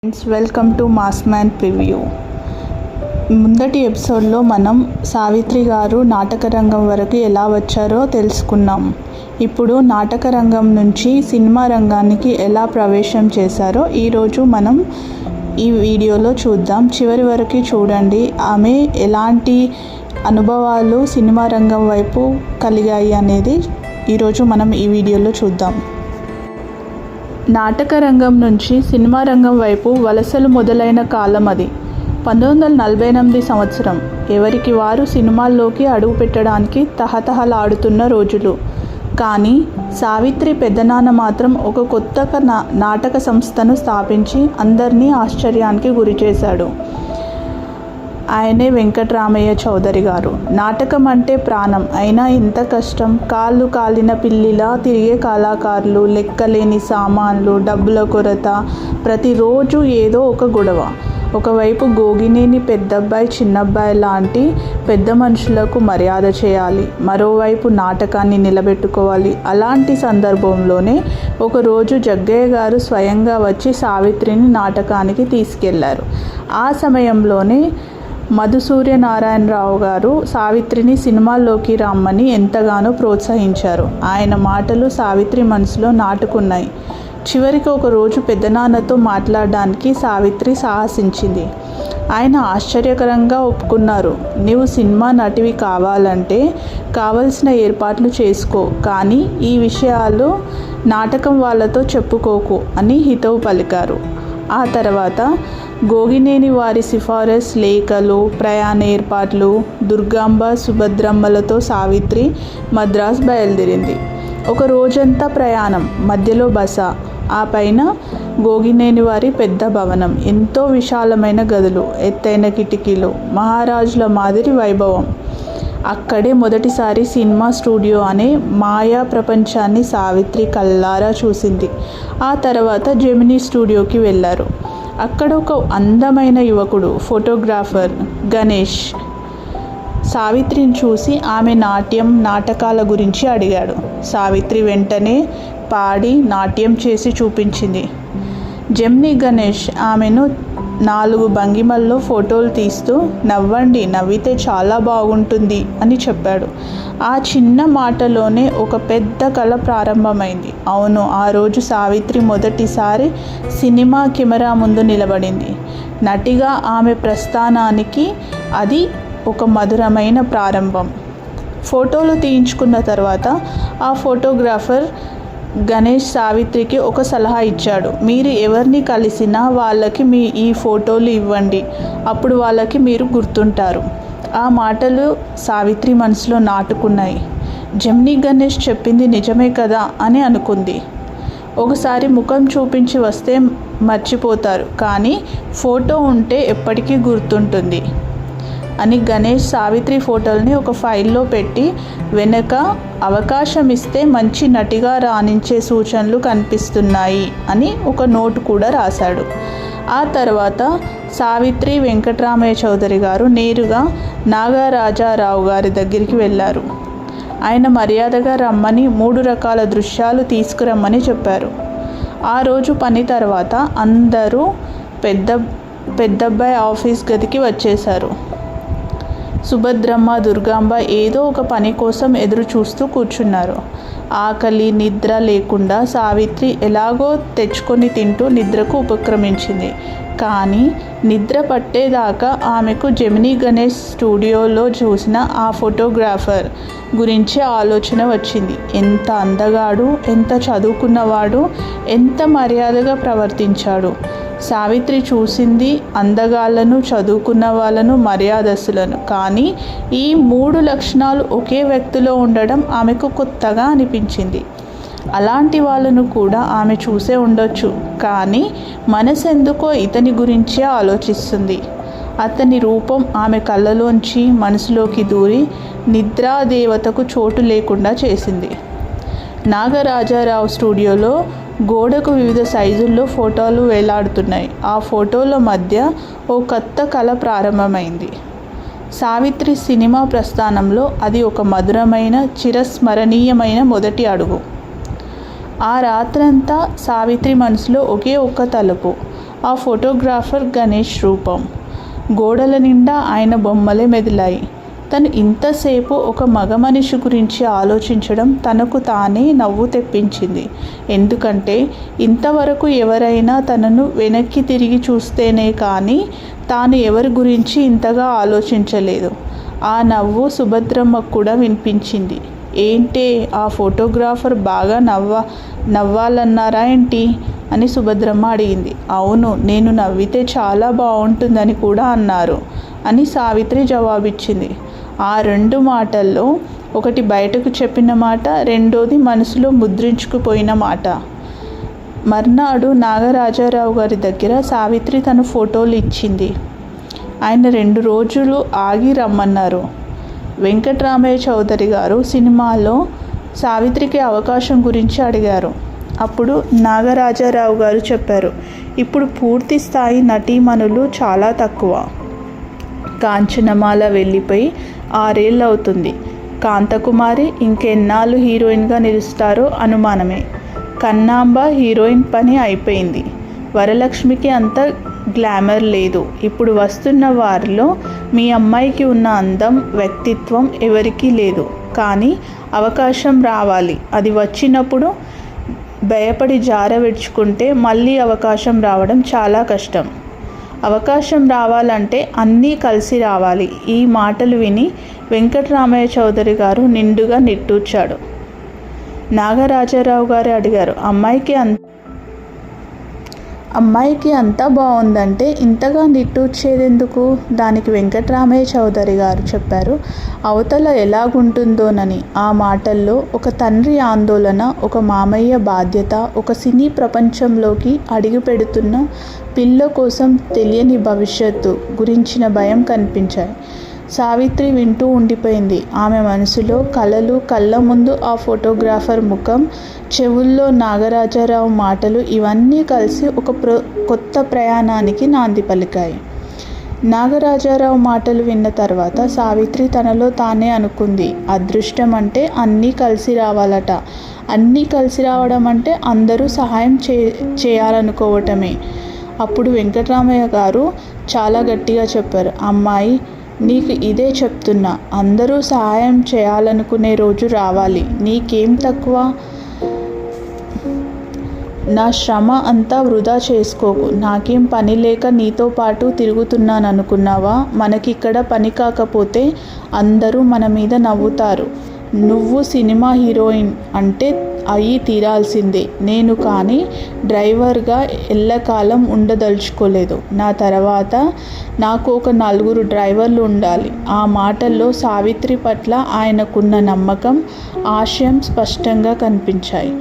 Friends, welcome to mass man preview. ముందటి ఎపిసోడ్లో మనం సావిత్రి గారు నాటక రంగం వరకు ఎలా వచ్చారో తెలుసుకున్నాం. ఇప్పుడు నాటక రంగం నుంచి సినిమా రంగానికి ఎలా ప్రవేశం చేశారో ఈరోజు మనం ఈ వీడియోలో చూద్దాం. చివరి వరకు చూడండి. ఆమె ఎలాంటి అనుభవాలు సినిమా రంగం వైపు కలిగాయి అనేది ఈరోజు మనం ఈ వీడియోలో చూద్దాం. నాటక రంగం నుంచి సినిమా రంగం వైపు వలసలు మొదలైన కాలం అది. 1948 సంవత్సరం. ఎవరికి వారు సినిమాల్లోకి అడుగు పెట్టడానికి తహతహలాడుతున్న రోజులు. కానీ సావిత్రి పెద్దనాన్న మాత్రం ఒక కొత్త నాటక సంస్థను స్థాపించి అందరినీ ఆశ్చర్యానికి గురిచేశాడు. ఆయనే వెంకటరామయ్య చౌదరి గారు. నాటకం అంటే ప్రాణం. అయినా ఎంత కష్టం. కాళ్ళు కాలిన పిల్లిలా తిరిగే కళాకారులు, లెక్కలేని సామాన్లు, డబ్బుల కొరత, ప్రతిరోజు ఏదో ఒక గొడవ. ఒకవైపు గోగినేని పెద్దబ్బాయి చిన్నబ్బాయి లాంటి పెద్ద మనుషులకు మర్యాద చేయాలి, మరోవైపు నాటకాన్ని నిలబెట్టుకోవాలి. అలాంటి సందర్భంలోనే ఒకరోజు జగ్గయ్య గారు స్వయంగా వచ్చి సావిత్రిని నాటకానికి తీసుకెళ్లారు. ఆ సమయంలోనే మధుసూర్యనారాయణరావు గారు సావిత్రిని సినిమాల్లోకి రమ్మని ఎంతగానో ప్రోత్సహించారు. ఆయన మాటలు సావిత్రి మనసులో నాటుకున్నాయి. చివరికి ఒకరోజు పెద్దనాన్నతో మాట్లాడడానికి సావిత్రి సాహసించింది. ఆయన ఆశ్చర్యకరంగా ఒప్పుకున్నారు. నీవు సినిమా నటివి కావాలంటే కావలసిన ఏర్పాట్లు చేసుకో, కానీ ఈ విషయాలు నాటకం వాళ్ళతో చెప్పుకోకు అని హితవు పలికారు. ఆ తర్వాత గోగినేని వారి సిఫారసు లేఖలు, ప్రయాణ ఏర్పాట్లు, దుర్గాంబ సుభద్రమ్మలతో సావిత్రి మద్రాసు బయలుదేరింది. ఒక రోజంతా ప్రయాణం, మధ్యలో బస, ఆ పైన గోగినేని వారి పెద్ద భవనం. ఎంతో విశాలమైన గదులు, ఎత్తైన కిటికీలు, మహారాజుల మాదిరి వైభవం. అక్కడే మొదటిసారి సినిమా స్టూడియో అనే మాయా ప్రపంచాన్ని సావిత్రి కళ్ళారా చూసింది. ఆ తర్వాత జెమినీ స్టూడియోకి వెళ్ళారు. అక్కడ ఒక అందమైన యువకుడు, ఫోటోగ్రాఫర్ గణేష్, సావిత్రిని చూసి ఆమె నాట్యం, నాటకాల గురించి అడిగాడు. సావిత్రి వెంటనే పాడి నాట్యం చేసి చూపించింది. జెమినీ గణేష్ ఆమెను 4 భంగిమల్లో ఫోటోలు తీస్తూ నవ్వండి, నవ్వితే చాలా బాగుంటుంది అని చెప్పాడు. ఆ చిన్న మాటలోనే ఒక పెద్ద కళ ప్రారంభమైంది. అవును, ఆ రోజు సావిత్రి మొదటిసారి సినిమా కెమెరా ముందు నిలబడింది. నటిగా ఆమె ప్రస్థానానికి అది ఒక మధురమైన ప్రారంభం. ఫోటోలు తీయించుకున్న తర్వాత ఆ ఫోటోగ్రాఫర్ గణేష్ సావిత్రికి ఒక సలహా ఇచ్చాడు. మీరు ఎవరిని కలిసినా వాళ్ళకి మీ ఈ ఫోటోలు ఇవ్వండి, అప్పుడు వాళ్ళకి మీరు గుర్తుంటారు. ఆ మాటలు సావిత్రి మనసులో నాటుకున్నాయి. జెమినీ గణేష్ చెప్పింది నిజమే కదా అని అనుకుంది. ఒకసారి ముఖం చూపించి వస్తే మర్చిపోతారు, కానీ ఫోటో ఉంటే ఎప్పటికీ గుర్తుంటుంది అని గణేష్ సావిత్రి ఫోటోల్ని ఒక ఫైల్లో పెట్టి వెనక అవకాశం ఇస్తే మంచి నటిగా రాణించే సూచనలు కనిపిస్తున్నాయి అని ఒక నోటు కూడా రాశాడు. ఆ తర్వాత సావిత్రి వెంకటరామయ్య చౌదరి గారు నేరుగా నాగరాజారావు గారి దగ్గరికి వెళ్ళారు. ఆయన మర్యాదగా రమ్మని 3 రకాల దృశ్యాలు తీసుకురమ్మని చెప్పారు. ఆ రోజు పని తర్వాత అందరూ పెద్దబ్బాయి ఆఫీస్ గదికి వచ్చేశారు. సుభద్రమ్మ, దుర్గాంబ ఏదో ఒక పని కోసం ఎదురు చూస్తూ కూర్చున్నారు. ఆకలి నిద్ర లేకుండా సావిత్రి ఎలాగో తెచ్చుకొని తింటూ నిద్రకు ఉపక్రమించింది. కానీ నిద్ర పట్టేదాకా ఆమెకు జెమినీ గణేష్ స్టూడియోలో చూసిన ఆ ఫోటోగ్రాఫర్ గురించి ఆలోచన వచ్చింది. ఎంత అందగాడు, ఎంత చదువుకున్నవాడు, ఎంత మర్యాదగా ప్రవర్తించాడు. సావిత్రి చూసింది అందగాళ్లను, చదువుకున్న వాళ్ళను, మర్యాదస్తులను. కానీ ఈ 3 లక్షణాలు ఒకే వ్యక్తిలో ఉండడం ఆమెకు కొత్తగా అనిపించింది. అలాంటి వాళ్ళను కూడా ఆమె చూసే ఉండొచ్చు, కానీ మనసెందుకో ఇతని గురించే ఆలోచిస్తుంది. అతని రూపం ఆమె కళ్ళలోంచి మనసులోకి దూరి నిద్రాదేవతకు చోటు లేకుండా చేసింది. నాగరాజారావు స్టూడియోలో గోడకు వివిధ సైజుల్లో ఫోటోలు వేలాడుతున్నాయి. ఆ ఫోటోల మధ్య ఓ కొత్త కళ ప్రారంభమైంది. సావిత్రి సినిమా ప్రస్థానంలో అది ఒక మధురమైన, చిరస్మరణీయమైన మొదటి అడుగు. ఆ రాత్రంతా సావిత్రి మనసులో ఒకే ఒక్క తలుపు. ఆ ఫోటోగ్రాఫర్ గణేష్ రూపం. గోడల నిండా ఆయన బొమ్మలే మెదిలాయి. తను ఇంతసేపు ఒక మగ మనిషి గురించి ఆలోచించడం తనకు తానే నవ్వు తెప్పించింది. ఎందుకంటే ఇంతవరకు ఎవరైనా తనను వెనక్కి తిరిగి చూస్తేనే కానీ తాను ఎవరి గురించి ఇంతగా ఆలోచించలేదు. ఆ నవ్వు సుభద్రమ్మకు కూడా వినిపించింది. ఏంటే ఆ ఫోటోగ్రాఫర్ బాగా నవ్వాలన్నారా ఏంటి అని సుభద్రమ్మ అడిగింది. అవును, నేను నవ్వితే చాలా బాగుంటుందని కూడా అన్నారు అని సావిత్రి జవాబిచ్చింది. ఆ 2 మాటల్లో ఒకటి బయటకు చెప్పిన మాట, రెండోది మనసులో ముద్రించుకుపోయిన మాట. మర్నాడు నాగరాజారావు గారి దగ్గర సావిత్రి తన ఫోటోలు ఇచ్చింది. ఆయన 2 రోజులు ఆగి రమ్మన్నారు. వెంకట్రామయ్య చౌదరి గారు సినిమాలో సావిత్రికి అవకాశం గురించి అడిగారు. అప్పుడు నాగరాజారావు గారు చెప్పారు, ఇప్పుడు పూర్తి స్థాయి నటీమణులు చాలా తక్కువ. కాంచనమాల వెళ్ళిపోయి 6 ఏళ్ళు అవుతుంది. కాంతకుమారి ఇంకెన్నాళ్ళు హీరోయిన్గా నిలుస్తారో అనుమానమే. కన్నాంబ హీరోయిన్ పని అయిపోయింది. వరలక్ష్మికి అంత గ్లామర్ లేదు. ఇప్పుడు వస్తున్న వారిలో మీ అమ్మాయికి ఉన్న అందం, వ్యక్తిత్వం ఎవరికీ లేదు. కానీ అవకాశం రావాలి. అది వచ్చినప్పుడు భయపడి జార విడుచుకుంటే మళ్ళీ అవకాశం రావడం చాలా కష్టం. అవకాశం రావాలంటే అన్నీ కలిసి రావాలి. ఈ మాటలు విని వెంకట్రామయ్య చౌదరి గారు నిండుగా నిట్టూర్చాడు. నాగరాజారావు గారు అడిగారు, అమ్మాయికి అంతా బాగుందంటే ఇంతగా నిట్టూర్చేదెందుకు? దానికి వెంకట్రామయ్య చౌదరి గారు చెప్పారు, అవతల ఎలాగుంటుందోనని. ఆ మాటల్లో ఒక తండ్రి ఆందోళన, ఒక మామయ్య బాధ్యత, ఒక సినీ ప్రపంచంలోకి అడుగు పెడుతున్న పిల్ల కోసం తెలియని భవిష్యత్తు గురించిన భయం కనిపించాయి. సావిత్రి వింటూ ఉండిపోయింది. ఆమె మనసులో కలలు, కళ్ళ ముందు ఆ ఫోటోగ్రాఫర్ ముఖం, చెవుల్లో నాగరాజారావు మాటలు ఇవన్నీ కలిసి ఒక కొత్త ప్రయాణానికి నాంది పలికాయి. నాగరాజారావు మాటలు విన్న తర్వాత సావిత్రి తనలో తానే అనుకుంది, అదృష్టం అంటే అన్నీ కలిసి రావాలట. అన్నీ కలిసి రావడం అంటే అందరూ సహాయం చేయాలనుకోవటమే. అప్పుడు వెంకట్రామయ్య గారు చాలా గట్టిగా చెప్పారు, అమ్మాయి నీకు ఇదే చెప్తున్నా, అందరూ సహాయం చేయాలనుకునే రోజు రావాలి. నీకేం తక్కువ? నా శ్రమ అంతా వృధా చేసుకోకు. నాకేం పని లేక నీతో పాటు తిరుగుతున్నాననుకున్నావా? మనకిక్కడ పని కాకపోతే అందరూ మన మీద నవ్వుతారు. నువ్వు సినిమా హీరోయిన్ అంటే అయి తీరాల్సిందే. నేను కానీ డ్రైవర్గా ఎల్లకాలం ఉండదలుచుకోలేదు. నా తర్వాత నాకు ఒక 4 డ్రైవర్లు ఉండాలి. ఆ మాటల్లో సావిత్రి పట్ల ఆయనకున్న నమ్మకం, ఆశయం స్పష్టంగా కనిపించాయి.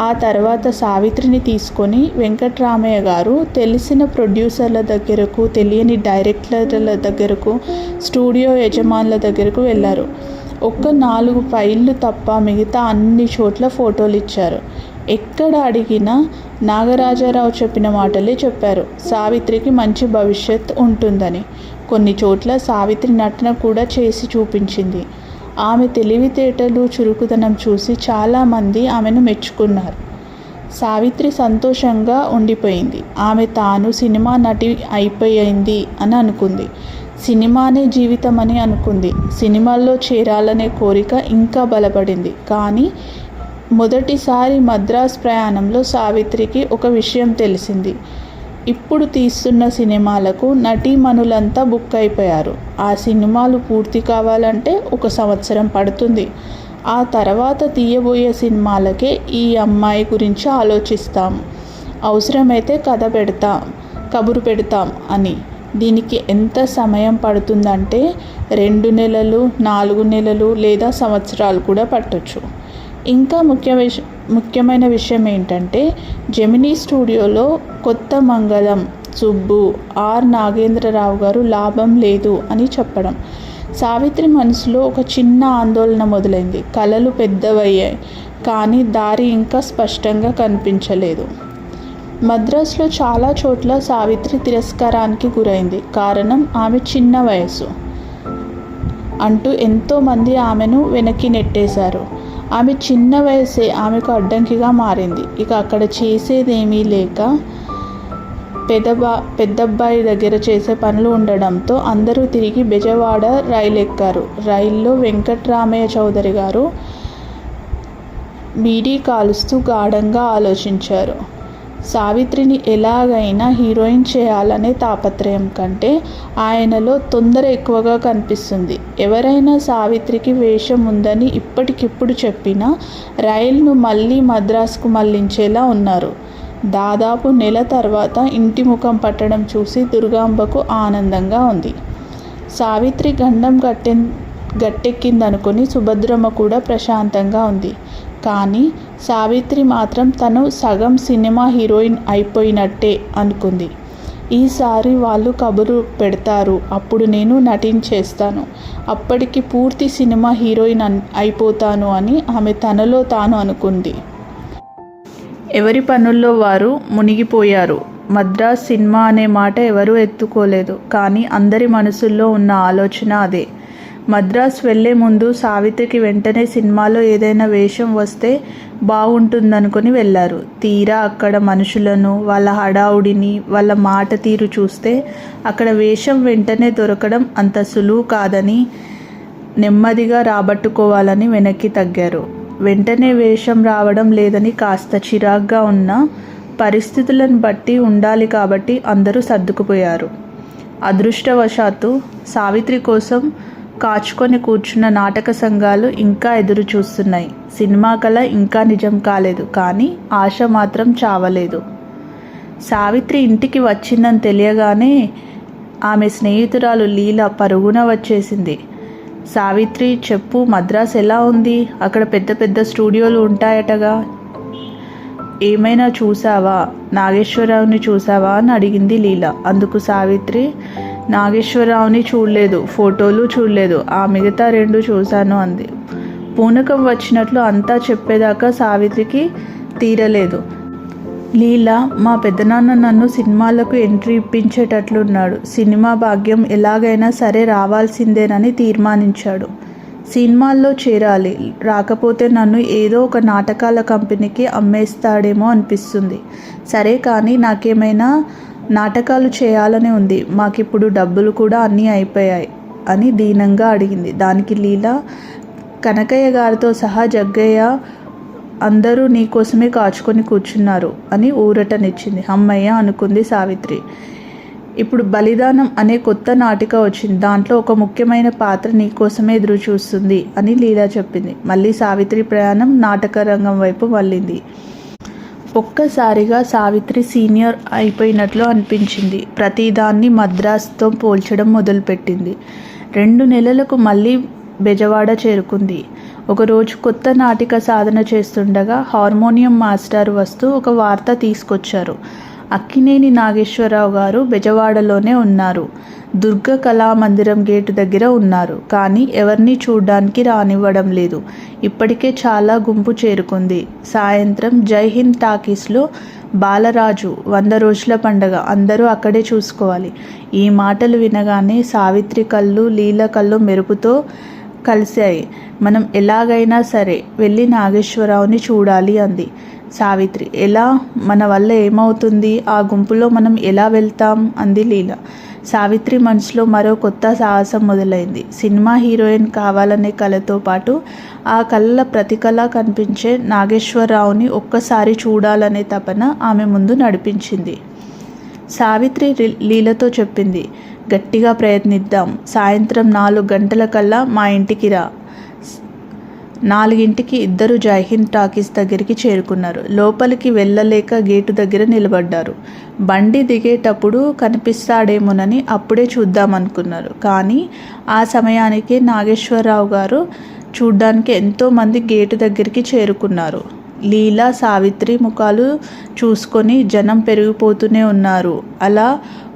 ఆ తర్వాత సావిత్రిని తీసుకొని వెంకట్రామయ్య గారు తెలిసిన ప్రొడ్యూసర్ల దగ్గరకు, తెలియని డైరెక్టర్ల దగ్గరకు, స్టూడియో యజమానుల దగ్గరకు వెళ్ళారు. ఒక్క 4 ఫైళ్ళు తప్ప మిగతా అన్ని చోట్ల ఫోటోలు ఇచ్చారు. ఎక్కడ అడిగినా నాగరాజారావు చెప్పిన మాటలే చెప్పారు. సావిత్రికి మంచి భవిష్యత్ ఉంటుందని. కొన్ని చోట్ల సావిత్రి నటన కూడా చేసి చూపించింది. ఆమె తెలివితేటలు, చురుకుదనం చూసి చాలామంది ఆమెను మెచ్చుకున్నారు. సావిత్రి సంతోషంగా ఉండిపోయింది. ఆమె తాను సినిమా నటి అయిపోయింది అని అనుకుంది. సినిమానే జీవితం అని అనుకుంది. సినిమాల్లో చేరాలనే కోరిక ఇంకా బలపడింది. కానీ మొదటిసారి మద్రాస్ ప్రయాణంలో సావిత్రికి ఒక విషయం తెలిసింది. ఇప్పుడు తీస్తున్న సినిమాలకు నటీమణులంతా బుక్ అయిపోయారు. ఆ సినిమాలు పూర్తి కావాలంటే 1 సంవత్సరం పడుతుంది. ఆ తర్వాత తీయబోయే సినిమాలకే ఈ అమ్మాయి గురించి ఆలోచిస్తాం, అవసరమైతే కబురు పెడతాం అని. దీనికి ఎంత సమయం పడుతుందంటే 2 నెలలు, 4 నెలలు లేదా సంవత్సరాలు కూడా పట్టొచ్చు. ఇంకా ముఖ్యమైన విషయం ఏంటంటే జెమినీ స్టూడియోలో కొత్త మంగళం సుబ్బు, ఆర్ నాగేంద్రరావు గారు లాభం లేదు అని చెప్పడం. సావిత్రి మనసులో ఒక చిన్న ఆందోళన మొదలైంది. కలలు పెద్దవయ్యాయి, కానీ దారి ఇంకా స్పష్టంగా కనిపించలేదు. మద్రాసులో చాలా చోట్ల సావిత్రి తిరస్కారానికి గురైంది. కారణం ఆమె చిన్న వయసు అంటూ ఎంతోమంది ఆమెను వెనక్కి నెట్టేశారు. ఆమె చిన్న వయసే ఆమెకు అడ్డంకిగా మారింది. ఇక అక్కడ చేసేదేమీ లేక పెద్దబ్బాయి దగ్గర చేసే పనులు ఉండడంతో అందరూ తిరిగి బెజవాడ రైలు ఎక్కారు. రైల్లో వెంకట్రామయ్య చౌదరి గారు బీడీ కాలుస్తూ గాఢంగా ఆలోచించారు. సావిత్రిని ఎలాగైనా హీరోయిన్ చేయాలనే తాపత్రయం కంటే ఆయనలో తొందర ఎక్కువగా కనిపిస్తుంది. ఎవరైనా సావిత్రికి వేషం ఉందని ఇప్పటికిప్పుడు చెప్పినా రైలును మళ్ళీ మద్రాసుకు మళ్లించేలా ఉన్నారు. దాదాపు నెల తర్వాత ఇంటి ముఖం పట్టడం చూసి దుర్గాంబకు ఆనందంగా ఉంది. సావిత్రి గండం గట్టెక్కిందనుకుని సుభద్రమ్మ కూడా ప్రశాంతంగా ఉంది. కానీ సావిత్రి మాత్రం తను సగం సినిమా హీరోయిన్ అయిపోయినట్టే అనుకుంది. ఈసారి వాళ్ళు కబురు పెడతారు, అప్పుడు నేను నటించేస్తాను, అప్పటికి పూర్తి సినిమా హీరోయిన్ అయిపోతాను అని ఆమె తనలో తాను అనుకుంది. ఎవరి పనుల్లో వారు మునిగిపోయారు. మద్రాస్ సినిమా అనే మాట ఎవరూ ఎత్తుకోలేదు. కానీ అందరి మనసుల్లో ఉన్న ఆలోచన అదే. మద్రాస్ వెళ్లే ముందు సావిత్రికి వెంటనే సినిమాలో ఏదైనా వేషం వస్తే బాగుంటుందనుకుని వెళ్ళారు. తీరా అక్కడ మనుషులను, వాళ్ళ హడావుడిని, వాళ్ళ మాట తీరు చూస్తే అక్కడ వేషం వెంటనే దొరకడం అంత సులువు కాదని, నెమ్మదిగా రాబట్టుకోవాలని వెనక్కి తగ్గారు. వెంటనే వేషం రావడం లేదని కాస్త చిరాగ్గా ఉన్న పరిస్థితులను బట్టి ఉండాలి కాబట్టి అందరూ సర్దుకుపోయారు. అదృష్టవశాత్తు సావిత్రి కోసం కాచుకొని కూర్చున్న నాటక సంఘాలు ఇంకా ఎదురు చూస్తున్నాయి. సినిమా కళ ఇంకా నిజం కాలేదు, కానీ ఆశ మాత్రం చావలేదు. సావిత్రి ఇంటికి వచ్చిందని తెలియగానే ఆమె స్నేహితురాలు లీల పరుగున వచ్చేసింది. సావిత్రి, చెప్పు, మద్రాస్ ఎలా ఉంది? అక్కడ పెద్ద పెద్ద స్టూడియోలు ఉంటాయటగా, ఏమైనా చూసావా? నాగేశ్వరరావుని చూసావా అని అడిగింది లీల. అందుకు సావిత్రి, నాగేశ్వరరావుని చూడలేదు, ఫోటోలు చూడలేదు, ఆ మిగతా 2 చూశాను అంది. పూనకం వచ్చినట్లు అంతా చెప్పేదాకా సావిత్రికి తీరలేదు. లీల, మా పెద్దనాన్న నన్ను సినిమాలకు ఎంట్రీ ఇప్పించేటట్లున్నాడు. సినిమా భాగ్యం ఎలాగైనా సరే రావాల్సిందేనని తీర్మానించాడు. సినిమాల్లో చేరాలి, రాకపోతే నన్ను ఏదో ఒక నాటకాల కంపెనీకి అమ్మేస్తాడేమో అనిపిస్తుంది. సరే, కానీ నాకేమైనా నాటకాలు చేయాలని ఉంది. మాకిప్పుడు డబ్బులు కూడా అన్నీ అయిపోయాయి అని దీనంగా అడిగింది. దానికి లీల, కనకయ్య గారితో సహా జగ్గయ్య అందరూ నీకోసమే కాచుకొని కూర్చున్నారు అని ఊరటనిచ్చింది. అమ్మయ్య అనుకుంది సావిత్రి. ఇప్పుడు బలిదానం అనే కొత్త నాటిక వచ్చింది. దాంట్లో ఒక ముఖ్యమైన పాత్ర నీకోసమే ఎదురు చూస్తుంది అని లీలా చెప్పింది. మళ్ళీ సావిత్రి ప్రయాణం నాటక రంగం వైపు మళ్ళింది. ఒక్కసారిగా సావిత్రి సీనియర్ అయిపోయినట్లు అనిపించింది. ప్రతిదాన్ని మద్రాసుతో పోల్చడం మొదలుపెట్టింది. 2 నెలలకు మళ్ళీ బెజవాడ చేరుకుంది. ఒకరోజు కొత్త నాటిక సాధన చేస్తుండగా హార్మోనియం మాస్టర్ వస్తూ ఒక వార్త తీసుకొచ్చారు. అక్కినేని నాగేశ్వరరావు గారు బెజవాడలోనే ఉన్నారు. దుర్గ కళామందిరం గేటు దగ్గర ఉన్నారు. కానీ ఎవరిని చూడ్డానికి రానివ్వడం లేదు. ఇప్పటికే చాలా గుంపు చేరుకుంది. సాయంత్రం జైహింద్ టాకీస్లో బాలరాజు 100 రోజుల పండగ, అందరూ అక్కడే చూసుకోవాలి. ఈ మాటలు వినగానే సావిత్రి కళ్ళు లీల కళ్ళు మెరుపుతో కలిశాయి. మనం ఎలాగైనా సరే వెళ్ళి నాగేశ్వరరావుని చూడాలి అంది సావిత్రి. ఎలా? మన వల్ల ఏమవుతుంది? ఆ గుంపులో మనం ఎలా వెళ్తాం? అంది లీల. సావిత్రి మనసులో మరో కొత్త సాహసం మొదలైంది. సినిమా హీరోయిన్ కావాలనే కళతో పాటు ఆ కళల ప్రతికలా కనిపించే నాగేశ్వరరావుని ఒక్కసారి చూడాలనే తపన ఆమె ముందు నడిపించింది. సావిత్రి లీలతో చెప్పింది, గట్టిగా ప్రయత్నిద్దాం. సాయంత్రం 4 గంటలకల్లా మా ఇంటికి రా. 4ంటికి ఇద్దరు జైహింద్ టాకీస్ దగ్గరికి చేరుకున్నారు. లోపలికి వెళ్ళలేక గేటు దగ్గర నిలబడ్డారు. బండి దిగేటప్పుడు కనిపిస్తాడేమోనని అప్పుడే చూద్దామనుకున్నారు. కానీ ఆ సమయానికి నాగేశ్వరరావు గారు చూడ్డానికి ఎంతోమంది గేటు దగ్గరికి చేరుకున్నారు. లీలా, సావిత్రి ముఖాలు చూసుకొని జనం పెరిగిపోతూనే ఉన్నారు. అలా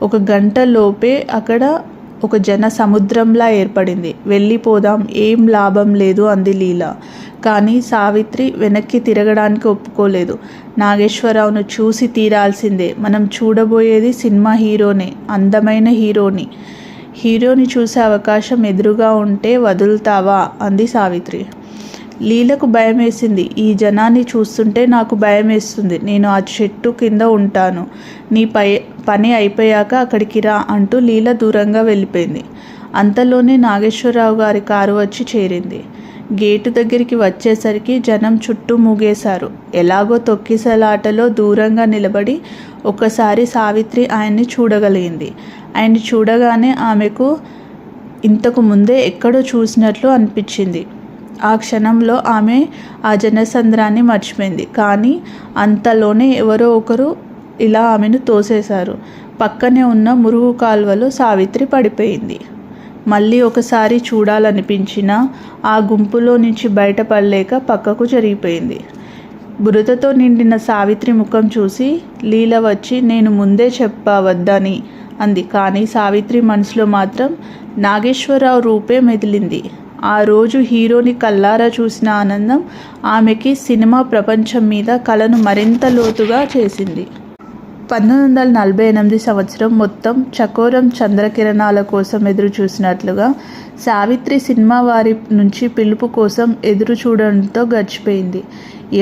1 గంట లోపే అక్కడ ఒక జన సముద్రంలా ఏర్పడింది. వెళ్ళిపోదాం, ఏం లాభం లేదు అంది లీల. కానీ సావిత్రి వెనక్కి తిరగడానికి ఒప్పుకోలేదు. నాగేశ్వరరావును చూసి తీరాల్సిందే. మనం చూడబోయేది సినిమా హీరోనే, అందమైన హీరోని. హీరోని చూసే అవకాశం ఎదురుగా ఉంటే వదులుతావా అంది సావిత్రి. లీలకు భయం వేసింది. ఈ జనాన్ని చూస్తుంటే నాకు భయం వేస్తుంది. నేను ఆ చెట్టు కింద ఉంటాను. నీ పని అయిపోయాక అక్కడికి రా అంటూ లీల దూరంగా వెళ్ళిపోయింది. అంతలోనే నాగేశ్వరరావు గారి కారు వచ్చి చేరింది. గేటు దగ్గరికి వచ్చేసరికి జనం చుట్టూ మూగేశారు. ఎలాగో తొక్కిసలాటలో దూరంగా నిలబడి ఒక్కసారి సావిత్రి ఆయన్ని చూడగలిగింది. ఆయన్ని చూడగానే ఆమెకు ఇంతకు ముందే ఎక్కడో చూసినట్లు అనిపించింది. ఆ క్షణంలో ఆమె ఆ జనసంద్రాన్ని మర్చిపోయింది. కానీ అంతలోనే ఎవరో ఒకరు ఇలా ఆమెను తోసేశారు. పక్కనే ఉన్న మురుగు కాలువలో సావిత్రి పడిపోయింది. మళ్ళీ ఒకసారి చూడాలనిపించినా ఆ గుంపులో నుంచి బయటపడలేక పక్కకు జరిగిపోయింది. బురదతో నిండిన సావిత్రి ముఖం చూసి లీల వచ్చి నేను ముందే చెప్పవద్దని అంది. కానీ సావిత్రి మనసులో మాత్రం నాగేశ్వరరావు రూపే మెదిలింది. ఆ రోజు హీరోని కల్లారా చూసిన ఆనందం ఆమెకి సినిమా ప్రపంచం మీద కళను మరింత లోతుగా చేసింది. 1948 సంవత్సరం మొత్తం చకోరం చంద్రకిరణాల కోసం ఎదురు చూసినట్లుగా సావిత్రి సినిమా వారి నుంచి పిలుపు కోసం ఎదురు చూడడంతో గడిచిపోయింది.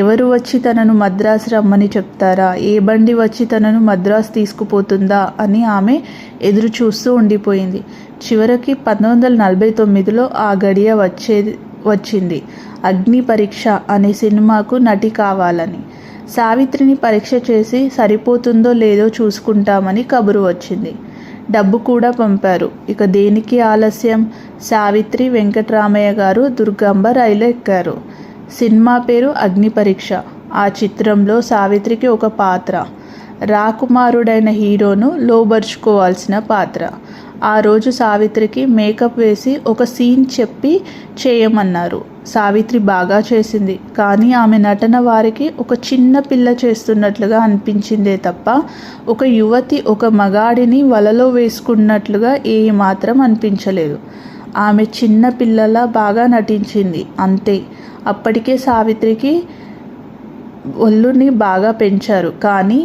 ఎవరు వచ్చి తనను మద్రాసు రమ్మని చెప్తారా, ఏ బండి వచ్చి తనను మద్రాసు తీసుకుపోతుందా అని ఆమె ఎదురు చూస్తూ ఉండిపోయింది. చివరికి 1949లో ఆ గడియ వచ్చింది. అగ్ని పరీక్ష అనే సినిమాకు నటి కావాలని. సావిత్రిని పరీక్ష చేసి సరిపోతుందో లేదో చూసుకుంటామని కబురు వచ్చింది. డబ్బు కూడా పంపారు. ఇక దేనికి ఆలస్యం? సావిత్రి, వెంకట్రామయ్య గారు దుర్గాంబ రైలు ఎక్కారు. సినిమా పేరు అగ్ని పరీక్ష. ఆ చిత్రంలో సావిత్రికి ఒక పాత్ర, రాకుమారుడైన హీరోను లోబర్చుకోవాల్సిన పాత్ర. ఆ రోజు సావిత్రికి మేకప్ వేసి ఒక సీన్ చెప్పి చేయమన్నారు. సావిత్రి బాగా చేసింది. కానీ ఆమె నటన వారికి ఒక చిన్న పిల్ల చేస్తున్నట్లుగా అనిపించిందే తప్ప ఒక యువతి ఒక మగాడిని వలలో వేసుకున్నట్లుగా ఏమాత్రం అనిపించలేదు. ఆమె చిన్న పిల్లలా బాగా నటించింది అంతే. అప్పటికే సావిత్రికి ఒళ్ళుని బాగా పెంచారు. కానీ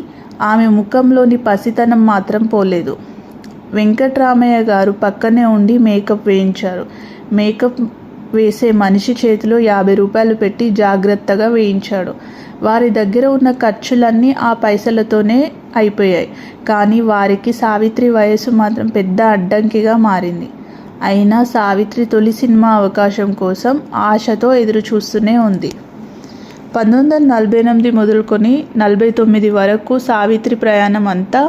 ఆమె ముఖంలోని పసితనం మాత్రం పోలేదు. వెంకట్రామయ్య గారు పక్కనే ఉండి మేకప్ వేయించారు. మేకప్ వేసే మనిషి చేతిలో 50 రూపాయలు పెట్టి జాగ్రత్తగా వేయించాడు. వారి దగ్గర ఉన్న ఖర్చులన్నీ ఆ పైసలతోనే అయిపోయాయి. కానీ వారికి సావిత్రి వయసు మాత్రం పెద్ద అడ్డంకిగా మారింది. అయినా సావిత్రి తొలి సినిమా అవకాశం కోసం ఆశతో ఎదురు చూస్తూనే ఉంది. 1948 మొదలుకొని 49 వరకు సావిత్రి ప్రయాణం అంతా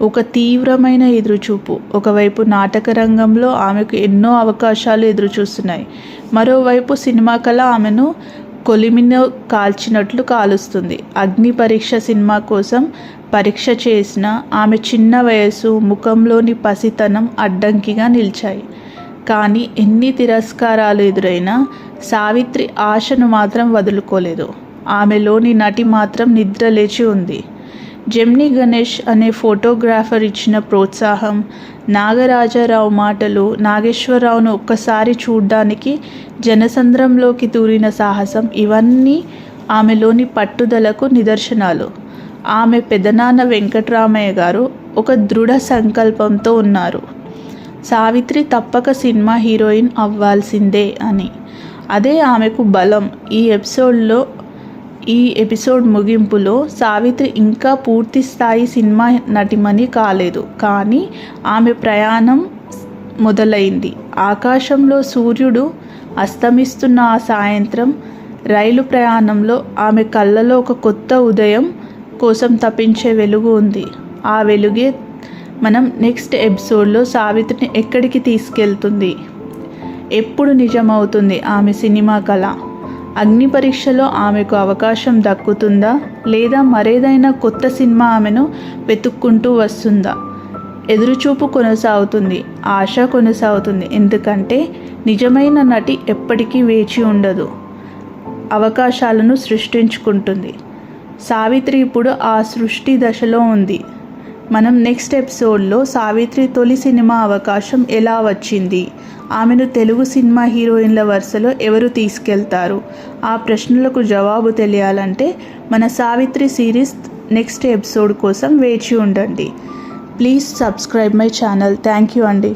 ఒక తీవ్రమైన ఎదురుచూపు. ఒకవైపు నాటక రంగంలో ఆమెకు ఎన్నో అవకాశాలు ఎదురుచూస్తున్నాయి. మరోవైపు సినిమా కళ ఆమెను కొలిమిలో కాల్చినట్లు కాలుస్తుంది. అగ్ని పరీక్ష సినిమా కోసం పరీక్ష చేసిన ఆమె చిన్న వయసు, ముఖంలోని పసితనం అడ్డంకిగా నిలిచాయి. కానీ ఎన్ని తిరస్కారాలు ఎదురైనా సావిత్రి ఆశను మాత్రం వదులుకోలేదు. ఆమెలోని నటి మాత్రం నిద్ర లేచి ఉంది. జెమిని గణేష్ అనే ఫోటోగ్రాఫర్ ఇచ్చిన ప్రోత్సాహం, నాగరాజరావు మాటలు, నాగేశ్వరరావును ఒక్కసారి చూడ్డానికి జనసంద్రంలోకి దూరిన సాహసం ఇవన్నీ ఆమెలోని పట్టుదలకు నిదర్శనాలు. ఆమె పెదనాన్న వెంకట్రామయ్య గారు ఒక దృఢ సంకల్పంతో ఉన్నారు. సావిత్రి తప్పక సినిమా హీరోయిన్ అవ్వాల్సిందే అని. అదే ఆమెకు బలం. ఈ ఎపిసోడ్ ముగింపులో సావిత్రి ఇంకా పూర్తి స్థాయి సినిమా నటిమని కాలేదు. కానీ ఆమె ప్రయాణం మొదలైంది. ఆకాశంలో సూర్యుడు అస్తమిస్తున్న ఆ సాయంత్రం రైలు ప్రయాణంలో ఆమె కళ్ళలో ఒక కొత్త ఉదయం కోసం తప్పించే వెలుగు ఉంది. ఆ వెలుగే మనం నెక్స్ట్ ఎపిసోడ్లో సావిత్రిని ఎక్కడికి తీసుకెళ్తుంది, ఎప్పుడు నిజమవుతుంది ఆమె సినిమా కళ? అగ్ని పరీక్షలో ఆమెకు అవకాశం దక్కుతుందా, లేదా మరేదైనా కొత్త సినిమా ఆమెను వెతుక్కుంటూ వస్తుందా? ఎదురుచూపు కొనసాగుతుంది, ఆశ కొనసాగుతుంది. ఎందుకంటే నిజమైన నటి ఎప్పటికీ వేచి ఉండదు, అవకాశాలను సృష్టించుకుంటుంది. సావిత్రి ఇప్పుడు ఆ సృష్టి దశలో ఉంది. మనం నెక్స్ట్ ఎపిసోడ్లో సావిత్రి తొలి సినిమా అవకాశం ఎలా వచ్చింది, ఆమెను తెలుగు సినిమా హీరోయిన్ల వరుసలో ఎవరు తీసుకెళ్తారు, ఆ ప్రశ్నలకు జవాబు తెలియాలంటే మన సావిత్రి సిరీస్ నెక్స్ట్ ఎపిసోడ్ కోసం వేచి ఉండండి. Please subscribe my channel. Thank you అండి.